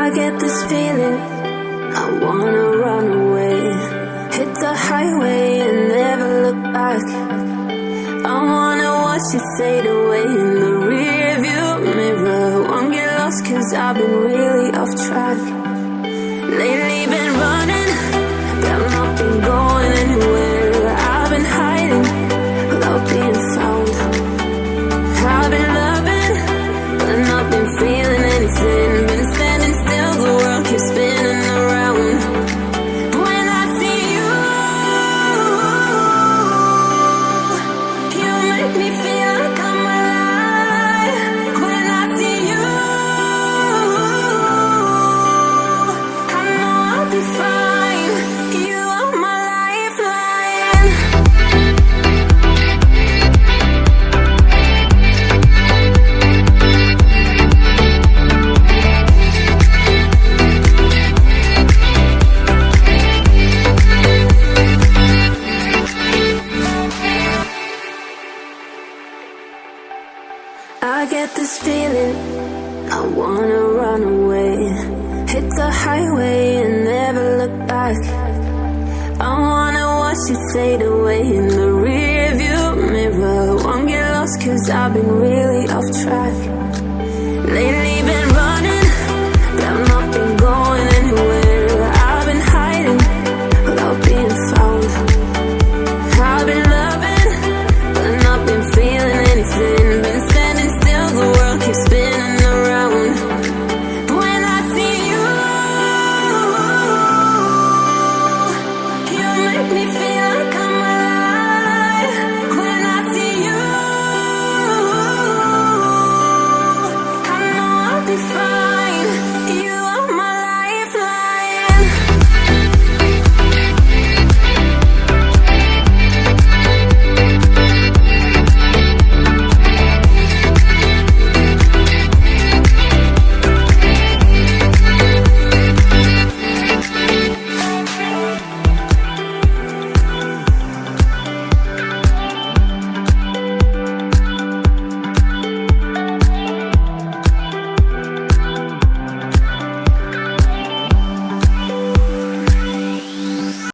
I get this feeling, I wanna run away. Hit the highway and never look back. I wanna watch it fade away in the rear view mirror. Won't get lost cause I've been really off track. Lately been running, but I've not been going anywhere. I've been hiding without being found. I've been loving, but not been feeling anything. Been standing still, the world keeps spinning around. When I see you, you make me feel like I'm alive. When I see you, I know I'll be fine. You are my lifeline. I get this feeling, I wanna run away. Hit the highway and never look back. I wanna watch it fade away in the rear view mirror. Won't get lost cause I've been really off track.